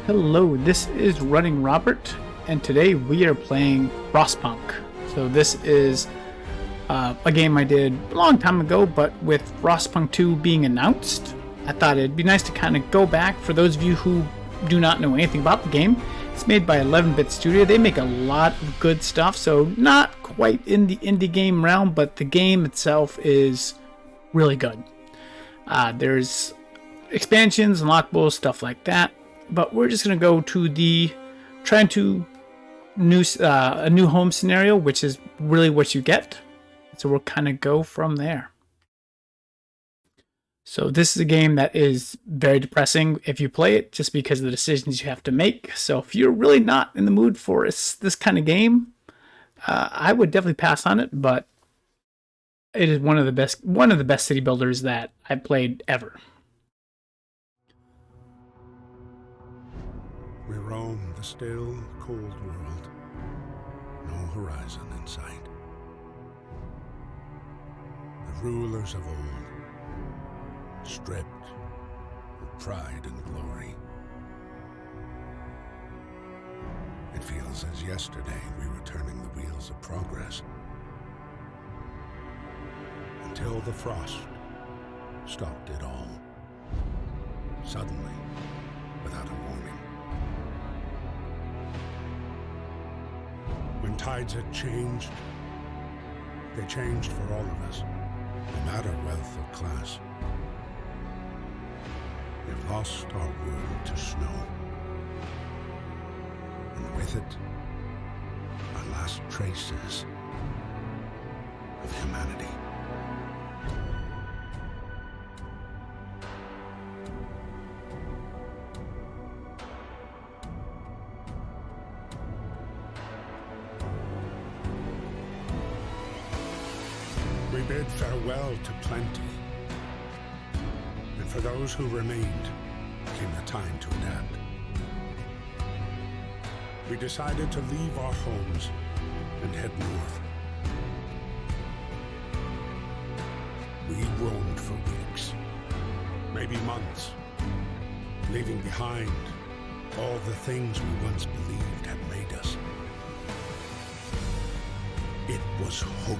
Hello, this is Running Robert, and today we are playing Frostpunk. So this is a game I did a long time ago, but with Frostpunk 2 being announced, I thought it'd be nice to kind of go back. For those of you who do not know anything about the game, it's made by 11-Bit Studio. They make a lot of good stuff, so not quite in the indie game realm, but the game itself is really good. There's expansions, unlockables, stuff like that. But we're just going to go to the trying to a new home scenario, which is really what you get. So we'll kind of go from there. So this is a game that is very depressing if you play it, just because of the decisions you have to make. So if you're really not in the mood for this kind of game, I would definitely pass on it. But it is one of the best city builders that I've played ever. We roam the still, cold world. No horizon in sight. The rulers of old, stripped of pride and glory. It feels as yesterday we were turning the wheels of progress. Until the frost stopped it all. Suddenly, without a warning. When tides had changed, they changed for all of us, no matter wealth or class. We've lost our world to snow, and with it, our last traces of humanity. We bid farewell to plenty, and for those who remained came the time to adapt. We decided to leave our homes and head north. We roamed for weeks, maybe months, leaving behind all the things we once believed had made us. It was hope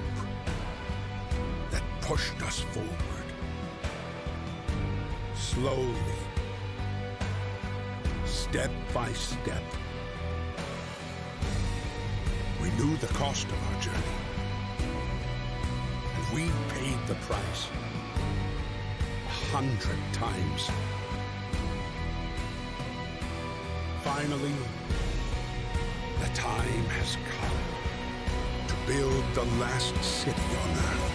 that pushed us forward. Slowly, step by step. We knew the cost of our journey, and we paid the price 100 times. Finally, the time has come to build the last city on Earth.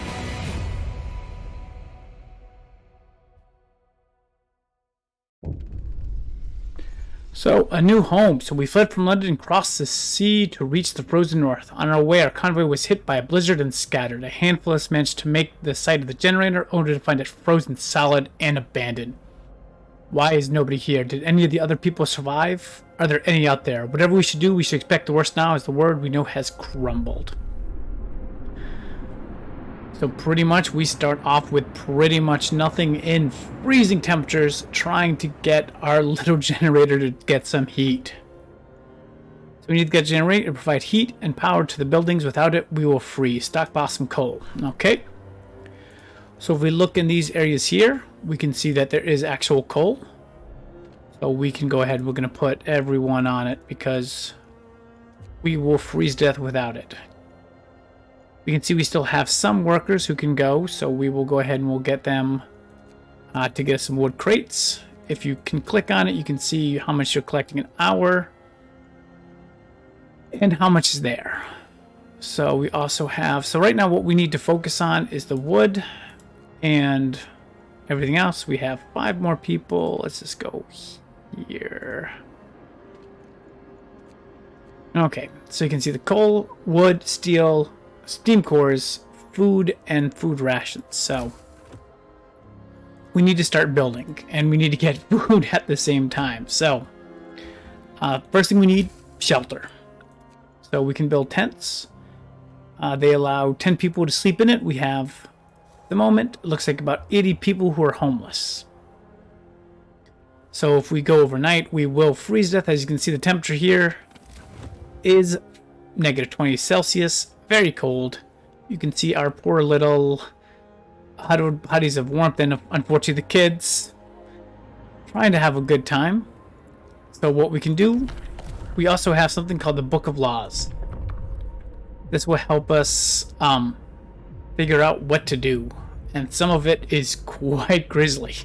So, a new home. So we fled from London and crossed the sea to reach the frozen north. On our way, our convoy was hit by a blizzard and scattered. A handful of us managed to make the site of the generator, only to find it frozen solid and abandoned. Why is nobody here? Did any of the other people survive? Are there any out there? Whatever we should do, we should expect the worst now, as the world we know has crumbled. So pretty much we start off with pretty much nothing, in freezing temperatures, trying to get our little generator to get some heat. So we need to get a generator to provide heat and power to the buildings. Without it, we will freeze. Stockpile some coal. Okay. So if we look in these areas here, we can see that there is actual coal. So we can go ahead, we're going to put everyone on it because we will freeze to death without it. We can see we still have some workers who can go, so we will go ahead and we'll get them to get some wood crates. If you can click on it, you can see how much you're collecting an hour and how much is there. So we also have, so right now what we need to focus on is the wood and everything else. We have 5 more people. Let's just go here. Okay, so you can see the coal, wood, steel, steam cores, food, and food rations. So we need to start building, and we need to get food at the same time. So first thing we need, shelter. So we can build tents. They allow 10 people to sleep in it. We have, at the moment, it looks like about 80 people who are homeless. So if we go overnight, we will freeze to death. As you can see, the temperature here is negative 20 Celsius. Very cold. You can see our poor little huddies of warmth, and unfortunately the kids trying to have a good time. So what we can do, we also have something called the Book of Laws. This will help us figure out what to do, and some of it is quite grisly.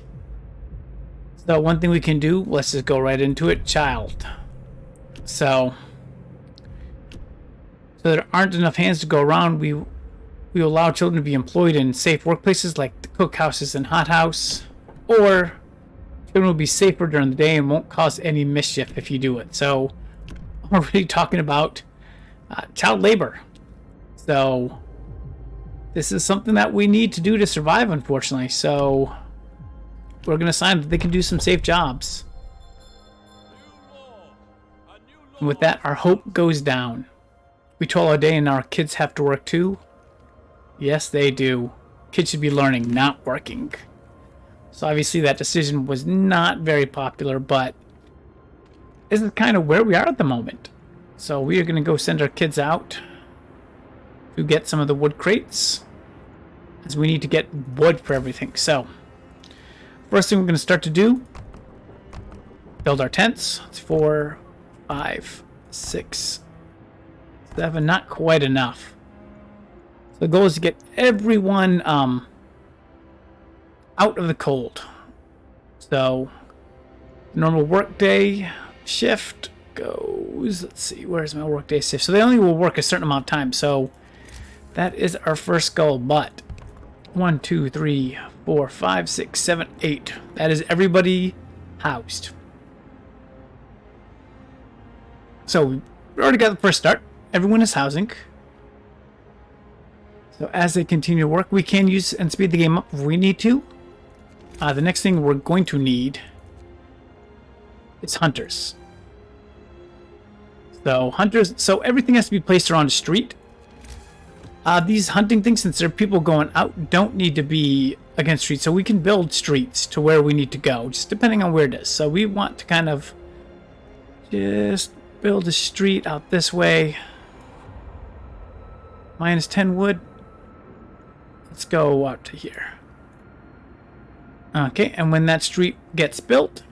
So one thing we can do, let's just go right into it. Child. So there aren't enough hands to go around, we allow children to be employed in safe workplaces like the cookhouses and hothouse, or children will be safer during the day and won't cause any mischief if you do it. So I'm already talking about child labor. So this is something that we need to do to survive, unfortunately. So we're going to sign that they can do some safe jobs. And with that, our hope goes down. We toil all day and our kids have to work too. Yes, they do. Kids should be learning, not working. So obviously that decision was not very popular, but this is kind of where we are at the moment. So we are going to go send our kids out to get some of the wood crates, as we need to get wood for everything. So first thing we're going to start to do, build our tents. It's 4, 5, 6, 7, not quite enough. So the goal is to get everyone out of the cold. So normal workday shift goes, let's see, where's my workday shift? So they only will work a certain amount of time. So that is our first goal. But 1, 2, 3, 4, 5, 6, 7, 8. That is everybody housed. So we already got the first start. Everyone is housing. So as they continue to work, we can use and speed the game up if we need to. The next thing we're going to need is hunters. So everything has to be placed around the street. These hunting things, since there are people going out, don't need to be against streets. So we can build streets to where we need to go, just depending on where it is. So we want to kind of just build a street out this way. Minus 10 wood. Let's go out to here. Okay, and when that street gets built,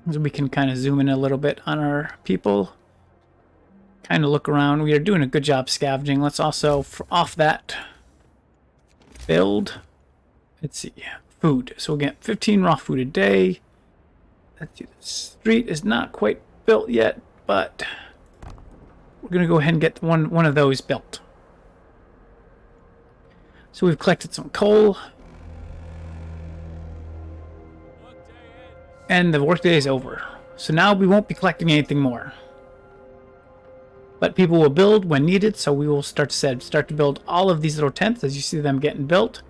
we can kind of zoom in a little bit on our people. Kind of look around. We are doing a good job scavenging. Let's also, off that, build. Let's see, food. So we'll get 15 raw food a day. Let's see, the street is not quite built yet, but we're going to go ahead and get one of those built. So we've collected some coal. And the workday is over. So now we won't be collecting anything more. But people will build when needed, so we will start to build all of these little tents as you see them getting built.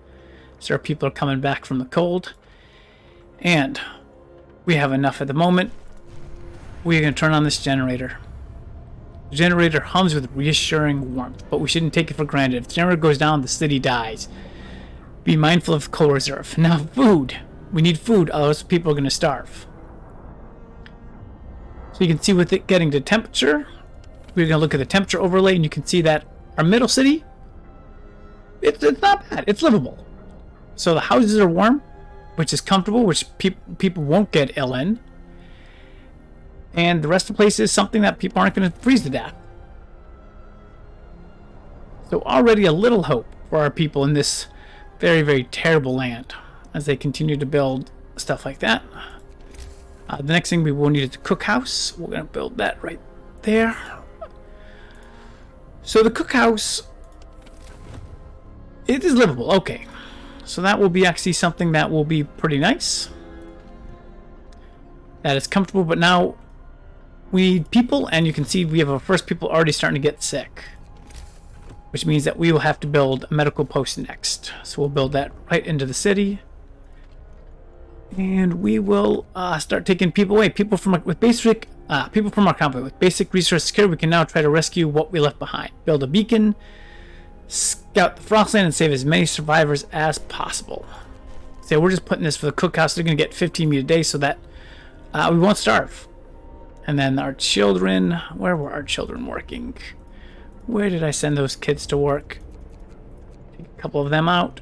So our people are coming back from the cold. And we have enough at the moment. We're going to turn on this generator. The generator hums with reassuring warmth, but we shouldn't take it for granted. If the generator goes down, the city dies. Be mindful of coal reserve. Now, food. We need food, otherwise people are going to starve. So you can see with it getting to temperature, we're going to look at the temperature overlay, and you can see that our middle city, it's not bad. It's livable. So the houses are warm, which is comfortable, which people won't get ill in. And the rest of the place is something that people aren't going to freeze to death. So already a little hope for our people in this very, very terrible land as they continue to build stuff like that. The next thing we will need is the cookhouse. We're going to build that right there. So the cookhouse, it is livable. Okay. So that will be actually something that will be pretty nice. That is comfortable, but now we need people, and you can see we have our first people already starting to get sick, which means that we will have to build a medical post next. So we'll build that right into the city. And we will start taking people away. People from our company with basic resource security. We can now try to rescue what we left behind. Build a beacon, scout the Frostland, and save as many survivors as possible. So we're just putting this for the cookhouse. They're going to get 15 meat a day, so that we won't starve. And then our children, where were our children working? Where did I send those kids to work? Take a couple of them out.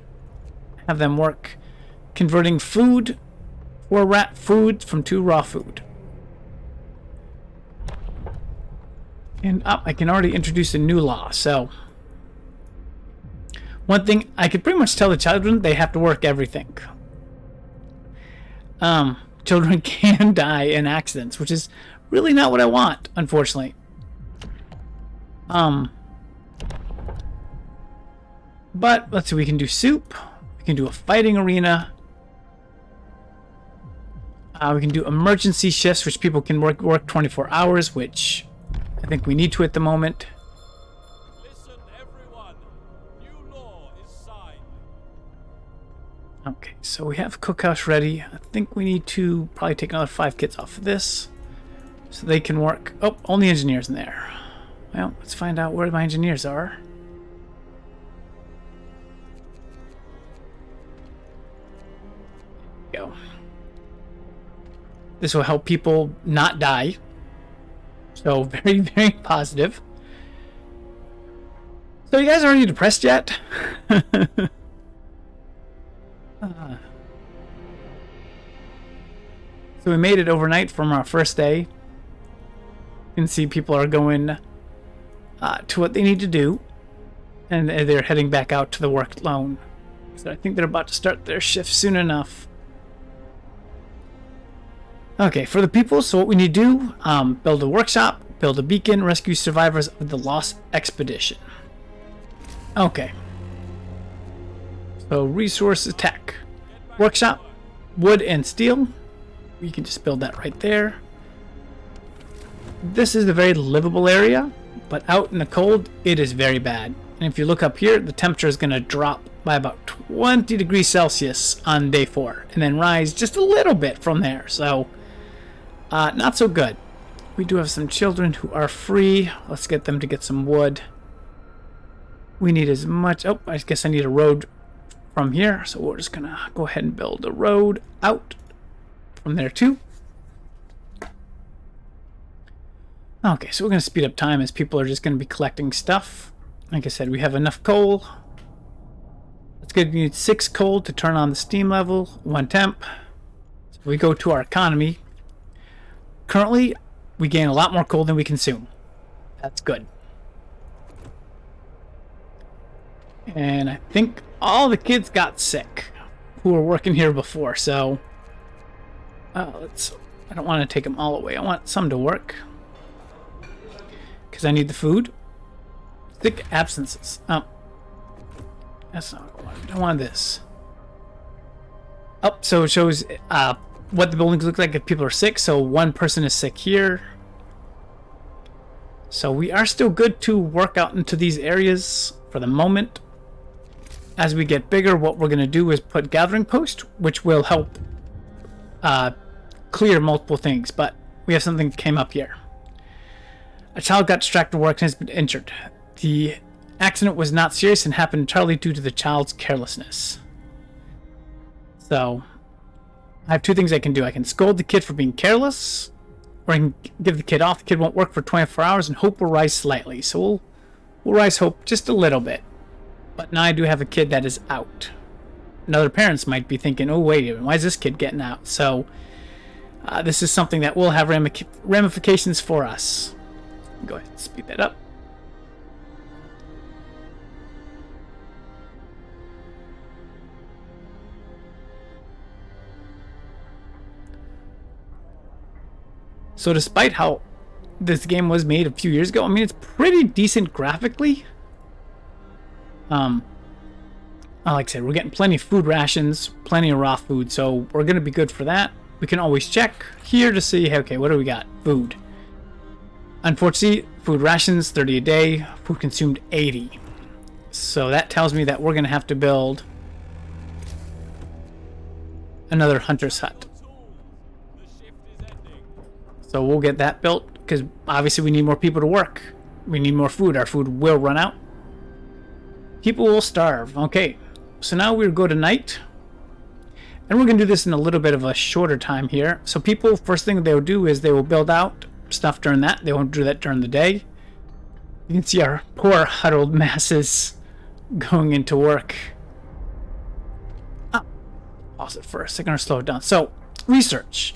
Have them work converting food or rat food to raw food. And I can already introduce a new law. So one thing I could pretty much tell the children, they have to work everything. Children can die in accidents, which is really not what I want, unfortunately. But let's see, we can do soup. We can do a fighting arena. We can do emergency shifts, which people can work 24 hours, which I think we need to at the moment. Listen, everyone. New law is signed. Okay, so we have cookhouse ready. I think we need to probably take another 5 kids off of this so they can work. Oh, only engineers in there. Well, let's find out where my engineers are. Go. This will help people not die. So very, very positive. So you guys aren't depressed yet? So we made it overnight from our first day. You can see people are going to what they need to do. And they're heading back out to the work zone. So I think they're about to start their shift soon enough. Okay, for the people, so what we need to do, build a workshop, build a beacon, rescue survivors of the Lost Expedition. Okay. So resources, tech, workshop, wood and steel. We can just build that right there. This is a very livable area, but out in the cold, it is very bad. And if you look up here, the temperature is going to drop by about 20 degrees Celsius on day 4, and then rise just a little bit from there. So, not so good. We do have some children who are free. Let's get them to get some wood. We need as much... Oh, I guess I need a road from here. So we're just going to go ahead and build a road out from there too. Okay, so we're going to speed up time as people are just going to be collecting stuff. Like I said, we have enough coal. Let's get, we need 6 coal to turn on the steam level, 1 temp. So we go to our economy. Currently, we gain a lot more coal than we consume. That's good. And I think all the kids got sick who were working here before, so I don't want to take them all away. I want some to work because I need the food. Sick absences. Oh, that's not what I want. I don't want this. Oh, so it shows what the buildings look like if people are sick. So 1 person is sick here. So we are still good to work out into these areas for the moment. As we get bigger, what we're going to do is put gathering post, which will help clear multiple things. But we have something that came up here. A child got distracted at work and has been injured. The accident was not serious and happened entirely due to the child's carelessness. So I have 2 things I can do. I can scold the kid for being careless, or I can give the kid off. The kid won't work for 24 hours and hope will rise slightly. So we'll rise hope just a little bit. But now I do have a kid that is out. And other parents might be thinking, oh, wait a minute, why is this kid getting out? So this is something that will have ramifications for us. Go ahead and speed that up. So despite how this game was made a few years ago, I mean, it's pretty decent graphically. Like I said, we're getting plenty of food rations, plenty of raw food, so we're going to be good for that. We can always check here to see, okay, what do we got? Food. Unfortunately, food rations, 30 a day, food consumed 80. So that tells me that we're going to have to build another hunter's hut. So we'll get that built, because obviously we need more people to work. We need more food. Our food will run out. People will starve. Okay, so now we'll go to night. And we're going to do this in a little bit of a shorter time here. So people, first thing they will do is they will build out stuff during that. They won't do that during the day. You can see our poor huddled masses going into work. Pause it for a second or slow it down. So, research.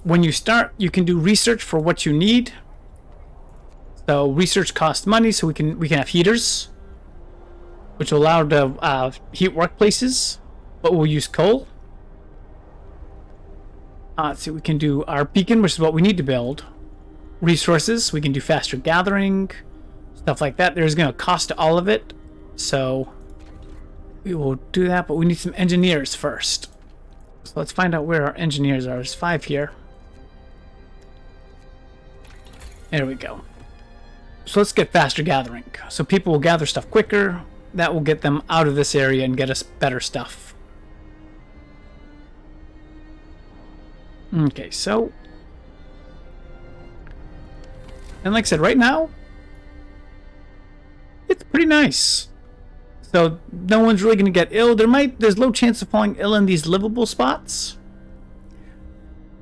When you start, you can do research for what you need. So research costs money, so we can have heaters, which will allow to heat workplaces, but we'll use coal. So we can do our beacon, which is what we need to build. Resources, we can do faster gathering, stuff like that. There's going to cost to all of it, so we will do that, but we need some engineers first. So let's find out where our engineers are. There's 5 here. There we go. So let's get faster gathering. So people will gather stuff quicker. That will get them out of this area and get us better stuff. Okay, so... And like I said, right now, it's pretty nice. So no one's really going to get ill. There's low chance of falling ill in these livable spots.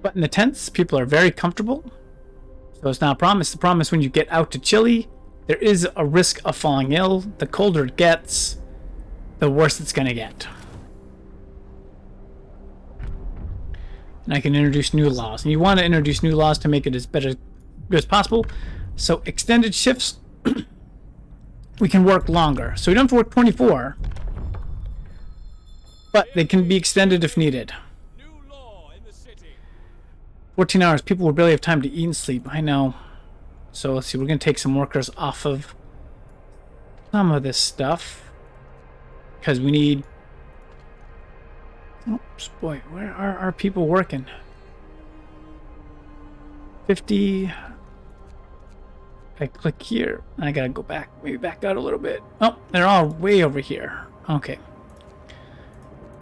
But in the tents, people are very comfortable. So it's not a problem. It's the problem is when you get out to Chile, there is a risk of falling ill. The colder it gets, the worse it's going to get. And I can introduce new laws. And you want to introduce new laws to make it as better as possible. So extended shifts, we can work longer. So we don't have to work 24, but they can be extended if needed. 14 hours. People will barely have time to eat and sleep. I know. So let's see. We're going to take some workers off of some of this stuff. Because we need... Oops, boy. Where are our people working? 50... I click here. I got to go back. Maybe back out a little bit. Oh, they're all way over here. Okay.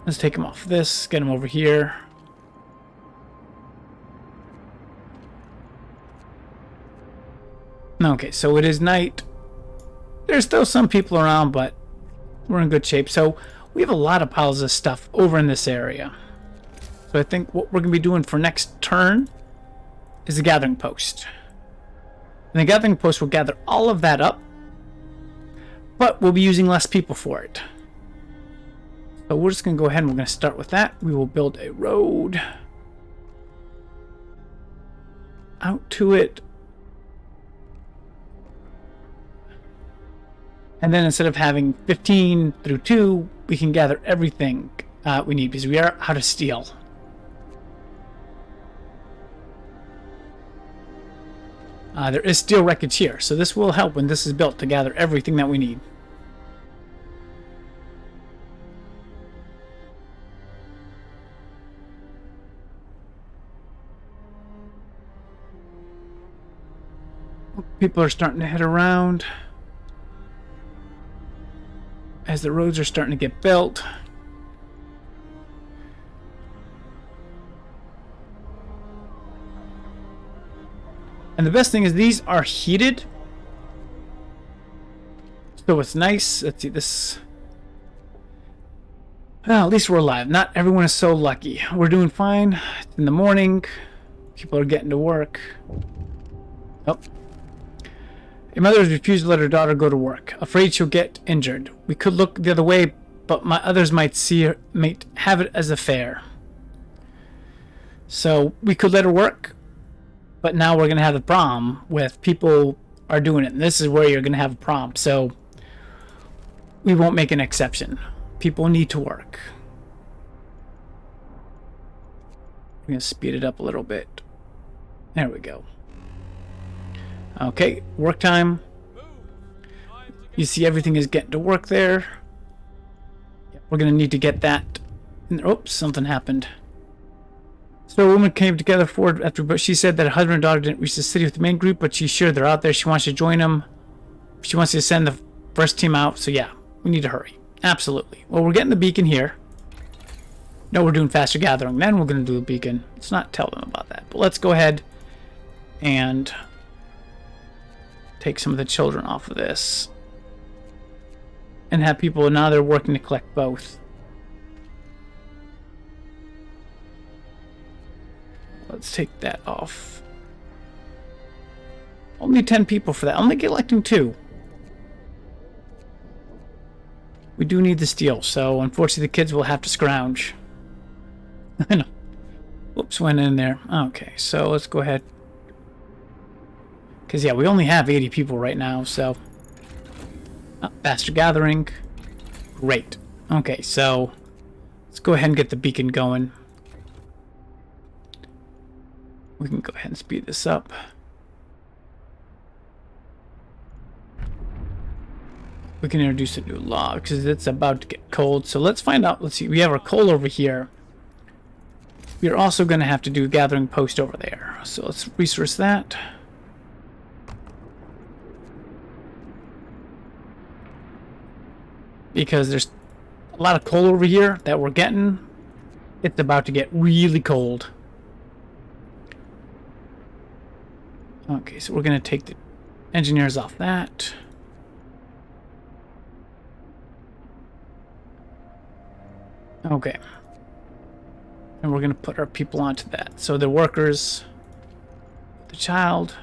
Let's take them off this. Get them over here. Okay, so it is night. There's still some people around, but we're in good shape. So we have a lot of piles of stuff over in this area. So I think what we're going to be doing for next turn is a gathering post. And the gathering post will gather all of that up, but we'll be using less people for it. So we're just going to go ahead and we're going to start with that. We will build a road out to it. And then instead of having 15 through 2, we can gather everything we need because we are out of steel. There is steel wreckage here, so this will help when this is built to gather everything that we need. People are starting to head around as the roads are starting to get built. And the best thing is these are heated. So it's nice. Let's see this. Well, at least we're alive. Not everyone is so lucky. We're doing fine. It's in the morning. People are getting to work. Oh. A mother has refused to let her daughter go to work, afraid she'll get injured. We could look the other way, but others might see her, might have it as a fair. So we could let her work, but now we're going to have a problem with people are doing it. And this is where you're going to have a problem. So we won't make an exception. People need to work. I'm going to speed it up a little bit. There we go. Okay, work time. You see everything is getting to work there. We're going to need to get that. Oops, something happened. So a woman came together for after, but she said that her husband and daughter didn't reach the city with the main group, but she's sure they're out there. She wants to join them. She wants to send the first team out. So yeah, we need to hurry. Absolutely. Well, we're getting the beacon here. No, we're doing faster gathering. Then we're going to do a beacon. Let's not tell them about that. But let's go ahead and take some of the children off of this and have people now they're working to collect both. Let's take that off. Only 10 people for that. Only collecting 2. We do need the steel, so unfortunately the kids will have to scrounge. I know. Whoops, went in there. Okay, so let's go ahead. Because, yeah, we only have 80 people right now, so... faster gathering. Great. Okay, so... let's go ahead and get the beacon going. We can go ahead and speed this up. We can introduce a new law because it's about to get cold. So let's find out. Let's see. We have our coal over here. We're also going to have to do a gathering post over there. So let's resource that. Because there's a lot of coal over here that we're getting. It's about to get really cold. Okay, so we're going to take the engineers off that. Okay. And we're going to put our people onto that. So the workers, the child.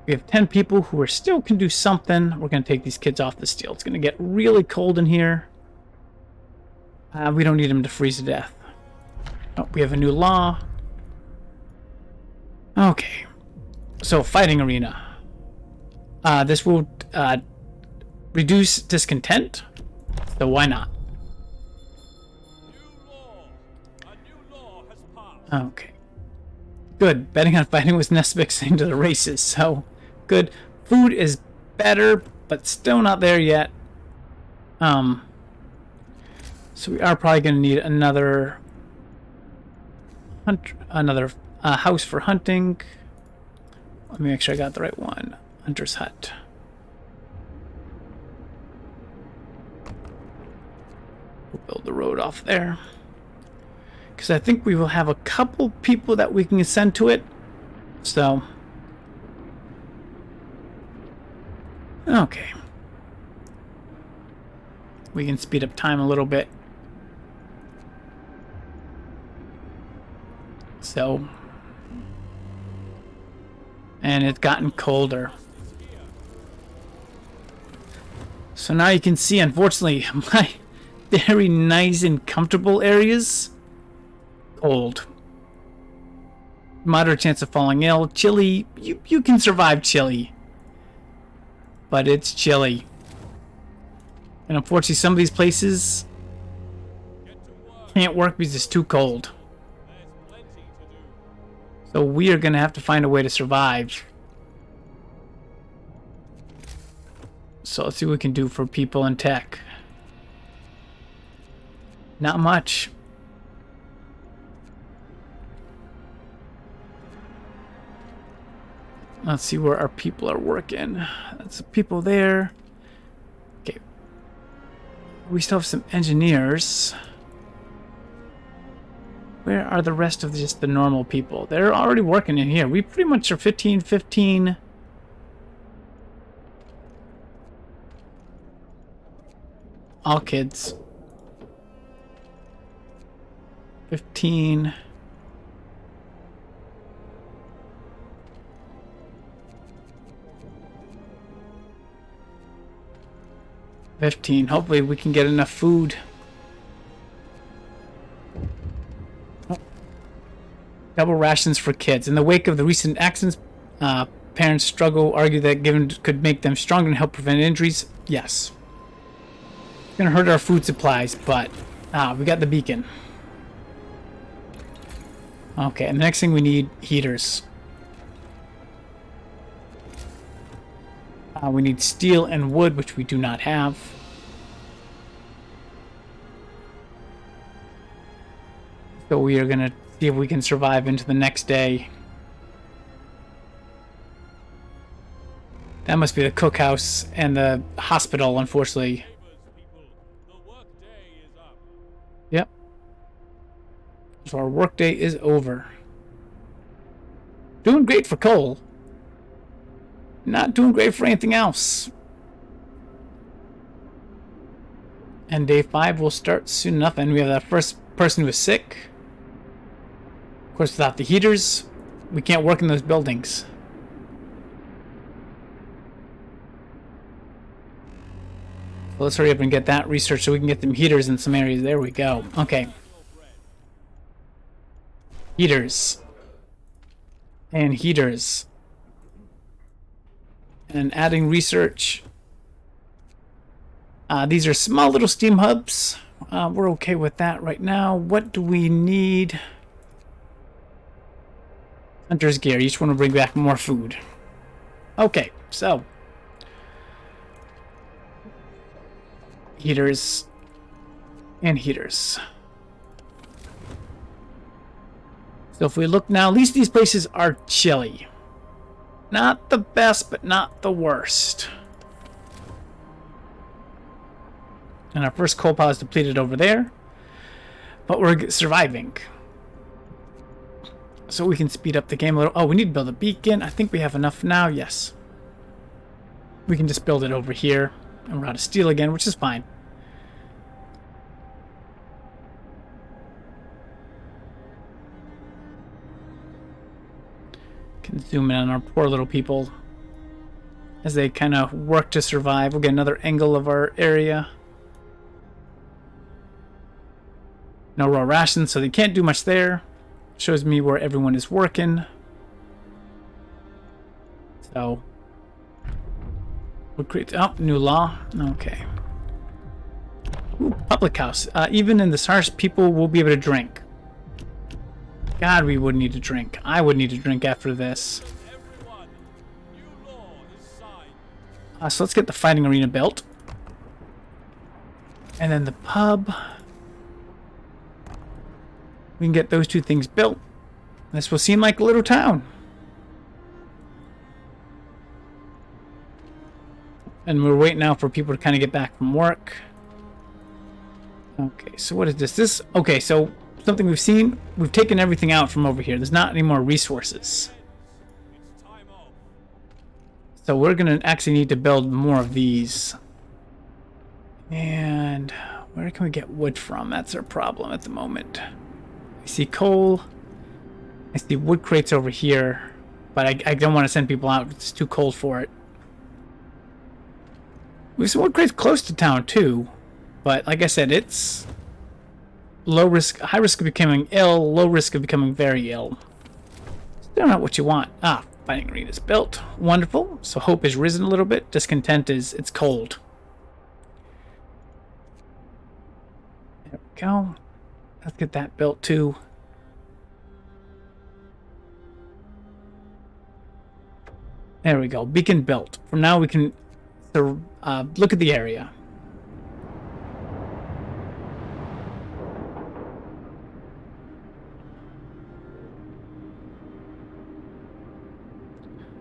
We have 10 people who are still can do something. We're going to take these kids off the steel. It's going to get really cold in here. We don't need them to freeze to death. Oh, we have a new law. Okay. So, fighting arena. This will reduce discontent. So why not? Okay. Good. Betting on fighting was Nesbek's thing to the races, so good. Food is better, but still not there yet. So we are probably going to need another house for hunting. Let me make sure I got the right one. Hunter's hut. We'll build the road off there. Because I think we will have a couple people that we can send to it. So. Okay. We can speed up time a little bit. So. And it's gotten colder. So now you can see, unfortunately, my very nice and comfortable areas. Cold. Moderate chance of falling ill. Chilly. You can survive chilly. But it's chilly. And unfortunately some of these places can't work because it's too cold. So we are going to have to find a way to survive. So let's see what we can do for people in tech. Not much. Let's see where our people are working. That's the people there. Okay. We still have some engineers. Where are the rest of just the normal people? They're already working in here. We pretty much are 15. All kids. 15. Hopefully we can get enough food. Oh. Double rations for kids. In the wake of the recent accidents, parents argue that given could make them stronger and help prevent injuries. Yes. It's gonna hurt our food supplies, but we got the beacon. Okay, and the next thing we need heaters. We need steel and wood, which we do not have. So we are going to see if we can survive into the next day. That must be the cookhouse and the hospital, unfortunately. Yep. So our workday is over. Doing great for coal. Not doing great for anything else. And day 5 will start soon enough. And we have that first person who is sick. course, without the heaters, we can't work in those buildings. So let's hurry up and get that research so we can get them heaters in some areas. There we go. Okay. Heaters. And heaters. And adding research. These are small little steam hubs. We're okay with that right now. What do we need? Hunter's gear. Each one will bring back more food. Okay, so. Heaters. And heaters. So if we look now, at least these places are chilly. Not the best, but not the worst. And our first coal pile is depleted over there. But we're surviving. So we can speed up the game a little. Oh, we need to build a beacon. I think we have enough now. Yes. We can just build it over here. And we're out of steel again, which is fine. Can zoom in on our poor little people as they kind of work to survive. We'll get another angle of our area. No raw rations, so they can't do much there. Shows me where everyone is working. So we'll create new law. Okay. Ooh, public house. Even in this harsh, people will be able to drink. God, we would need to drink. I would need to drink after this. So let's get the fighting arena built. And then the pub. We can get those two things built. This will seem like a little town. And we're waiting now for people to kind of get back from work. Okay, so what is this? Okay, so something we've seen. We've taken everything out from over here. There's not any more resources. So we're going to actually need to build more of these. And where can we get wood from? That's our problem at the moment. I see coal. I see wood crates over here. But I don't want to send people out. It's too cold for it. We have some wood crates close to town too. But like I said, it's low risk, high risk of becoming ill, low risk of becoming very ill. Still not what you want. Ah, fighting arena is built. Wonderful. So hope has risen a little bit. Discontent is it's cold. There we go. Let's get that built too. There we go. Beacon built. From now we can look at the area.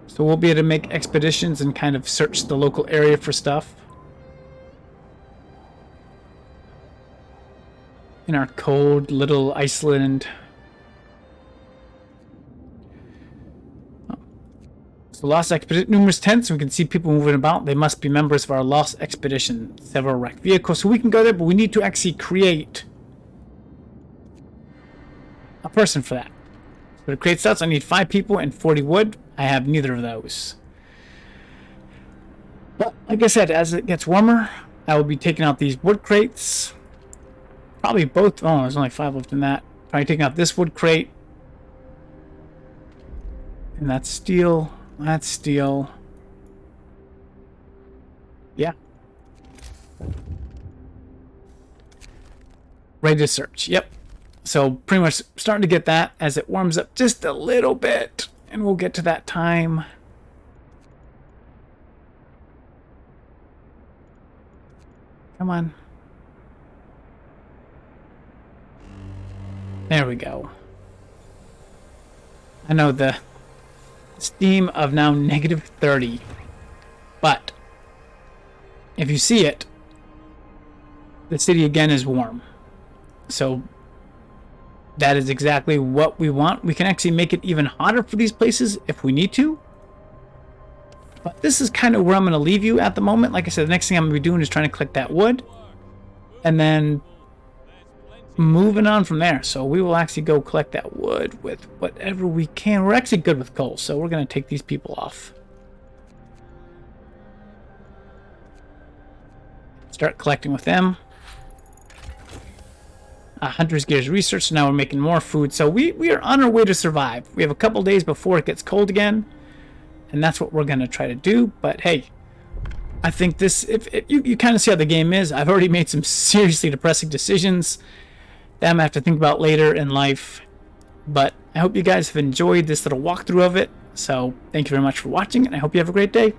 So we'll be able to make expeditions and kind of search the local area for stuff. In our cold little Iceland. So lost expedition, numerous tents. We can see people moving about. They must be members of our lost expedition. Several wrecked vehicles. So we can go there, but we need to actually create a person for that. So to create stats, I need 5 people and 40 wood. I have neither of those. But like I said, as it gets warmer, I will be taking out these wood crates. Probably both. Oh, there's only 5 left in that. Probably taking out this wood crate. And that's steel. That's steel. Yeah. Ready to search. Yep. So pretty much starting to get that as it warms up just a little bit. And we'll get to that time. Come on. There we go. I know the steam of now -30. But if you see it, the city again is warm. So that is exactly what we want. We can actually make it even hotter for these places if we need to. But this is kind of where I'm going to leave you at the moment. Like I said, the next thing I'm going to be doing is trying to collect that wood. And then moving on from there. So we will actually go collect that wood with whatever we can. We're actually good with coal, so we're going to take these people off. Start collecting with them. Hunter's Gears research, so now we're making more food. So we are on our way to survive. We have a couple days before it gets cold again, and that's what we're going to try to do. But hey, I think this, if you kind of see how the game is. I've already made some seriously depressing decisions that I'm going to have to think about later in life. But I hope you guys have enjoyed this little walkthrough of it. So thank you very much for watching, and I hope you have a great day.